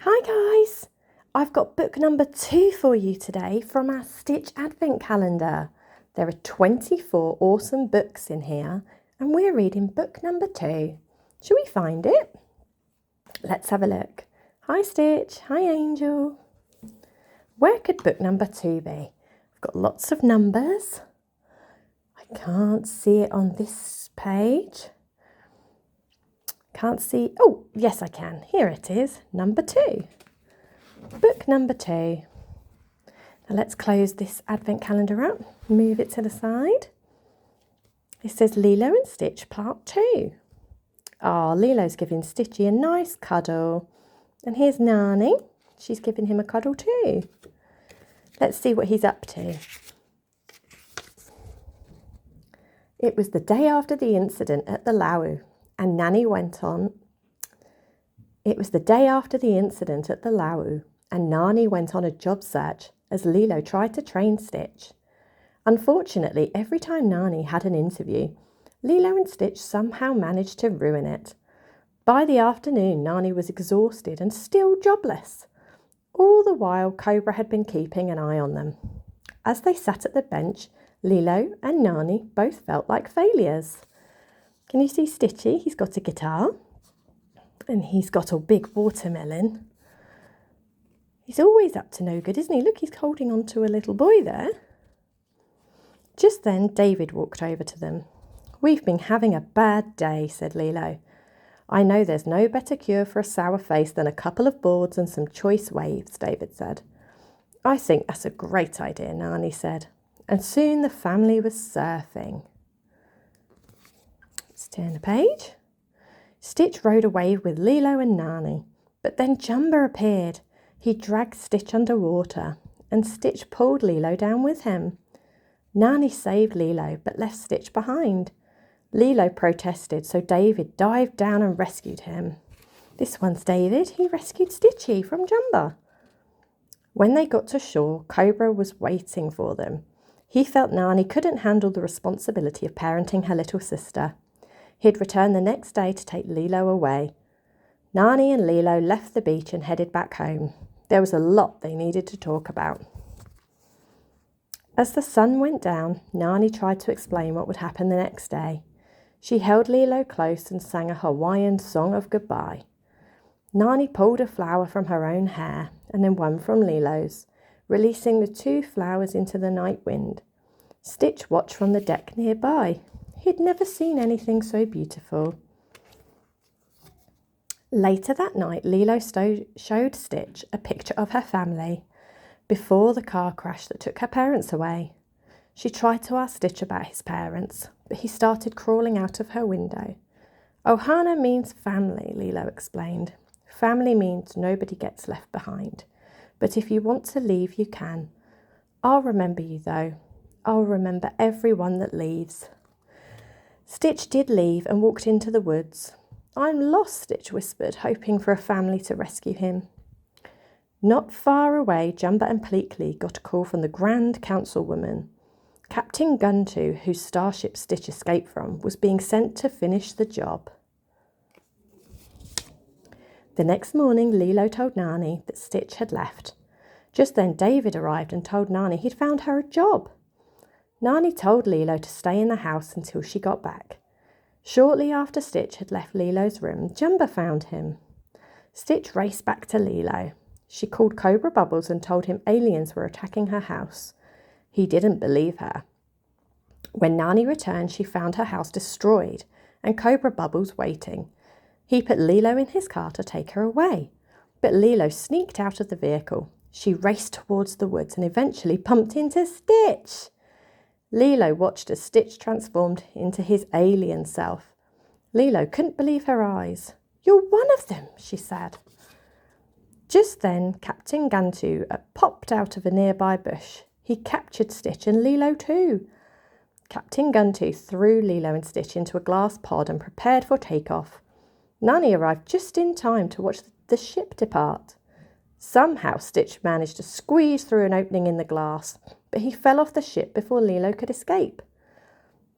Hi guys, I've got book number 2 for you today from our Stitch Advent Calendar. There are 24 awesome books in here and we're reading book number 2. Shall we find it? Let's have a look. Hi Stitch, hi Angel. Where could book number 2 be? I've got lots of numbers. I can't see it on this page. Can't see, oh yes I can, here it is, number 2. Book number 2. Now let's close this advent calendar up, move it to the side. It says Lilo and Stitch part 2. Oh, Lilo's giving Stitchy a nice cuddle. And here's Nani, she's giving him a cuddle too. Let's see what he's up to. It was the day after the incident at the Lau, and Nani went on. It was the day after the incident at the Lau, and Nani went on a job search as Lilo tried to train Stitch. Unfortunately, every time Nani had an interview, Lilo and Stitch somehow managed to ruin it. By the afternoon, Nani was exhausted and still jobless. All the while, Cobra had been keeping an eye on them. As they sat at the bench, Lilo and Nani both felt like failures. Can you see Stitchy? He's got a guitar and he's got a big watermelon. He's always up to no good, isn't he? Look, he's holding on to a little boy there. Just then, David walked over to them. "We've been having a bad day," said Lilo. "I know there's no better cure for a sour face than a couple of boards and some choice waves," David said. "I think that's a great idea," Nani said. And soon the family was surfing. Let's turn the page. Stitch rode a wave with Lilo and Nani, but then Jumba appeared. He dragged Stitch underwater, and Stitch pulled Lilo down with him. Nani saved Lilo, but left Stitch behind. Lilo protested, so David dived down and rescued him. This one's David. He rescued Stitchy from Jumba. When they got to shore, Cobra was waiting for them. He felt Nani couldn't handle the responsibility of parenting her little sister. He'd return the next day to take Lilo away. Nani and Lilo left the beach and headed back home. There was a lot they needed to talk about. As the sun went down, Nani tried to explain what would happen the next day. She held Lilo close and sang a Hawaiian song of goodbye. Nani pulled a flower from her own hair and then one from Lilo's, releasing the 2 flowers into the night wind. Stitch watched from the deck nearby. He'd never seen anything so beautiful. Later that night, Lilo showed Stitch a picture of her family before the car crash that took her parents away. She tried to ask Stitch about his parents, but he started crawling out of her window. "Ohana means family," Lilo explained. "Family means nobody gets left behind. But if you want to leave, you can. I'll remember you though. I'll remember everyone that leaves." Stitch did leave and walked into the woods. "I'm lost," Stitch whispered, hoping for a family to rescue him. Not far away, Jumba and Pleakley got a call from the Grand Councilwoman. Captain Guntu, whose starship Stitch escaped from, was being sent to finish the job. The next morning, Lilo told Nani that Stitch had left. Just then, David arrived and told Nani he'd found her a job. Nani told Lilo to stay in the house until she got back. Shortly after Stitch had left Lilo's room, Jumba found him. Stitch raced back to Lilo. She called Cobra Bubbles and told him aliens were attacking her house. He didn't believe her. When Nani returned, she found her house destroyed and Cobra Bubbles waiting. He put Lilo in his car to take her away, but Lilo sneaked out of the vehicle. She raced towards the woods and eventually bumped into Stitch. Lilo watched as Stitch transformed into his alien self. Lilo couldn't believe her eyes. "You're one of them," she said. Just then, Captain Gantu popped out of a nearby bush. He captured Stitch and Lilo too. Captain Guntu threw Lilo and Stitch into a glass pod and prepared for takeoff. Nani arrived just in time to watch the ship depart. Somehow Stitch managed to squeeze through an opening in the glass, but he fell off the ship before Lilo could escape.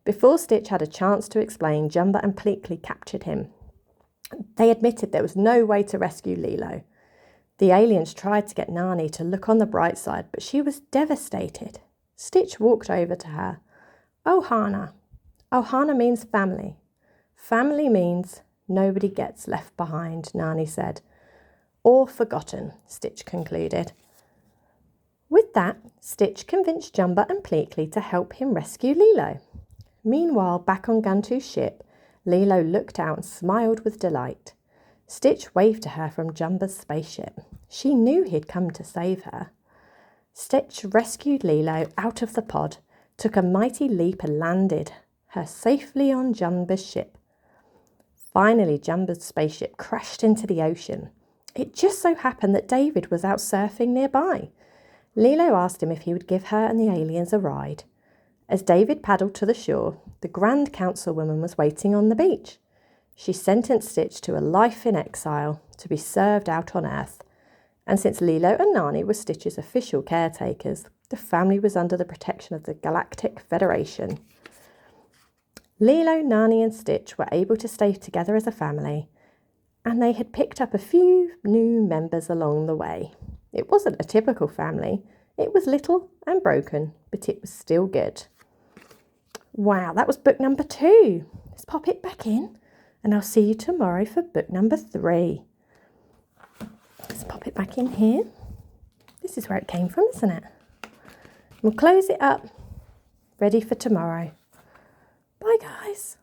Before Stitch had a chance to explain, Jumba and Pleakley captured him. They admitted there was no way to rescue Lilo. The aliens tried to get Nani to look on the bright side, but she was devastated. Stitch walked over to her. Ohana. Ohana means family. Family means nobody gets left behind, Nani said. Or forgotten, Stitch concluded. With that, Stitch convinced Jumba and Pleakley to help him rescue Lilo. Meanwhile, back on Gantu's ship, Lilo looked out and smiled with delight. Stitch waved to her from Jumba's spaceship. She knew he'd come to save her. Stitch rescued Lilo out of the pod, took a mighty leap and landed her safely on Jumba's ship. Finally, Jumba's spaceship crashed into the ocean. It just so happened that David was out surfing nearby. Lilo asked him if he would give her and the aliens a ride. As David paddled to the shore, the Grand Councilwoman was waiting on the beach. She sentenced Stitch to a life in exile, to be served out on Earth. And since Lilo and Nani were Stitch's official caretakers, the family was under the protection of the Galactic Federation. Lilo, Nani and Stitch were able to stay together as a family, and they had picked up a few new members along the way. It wasn't a typical family. It was little and broken, but it was still good. Wow, that was book number 2. Let's pop it back in, and I'll see you tomorrow for book number 3. Let's pop it back in here. This is where it came from, isn't it? We'll close it up, ready for tomorrow. Bye, guys.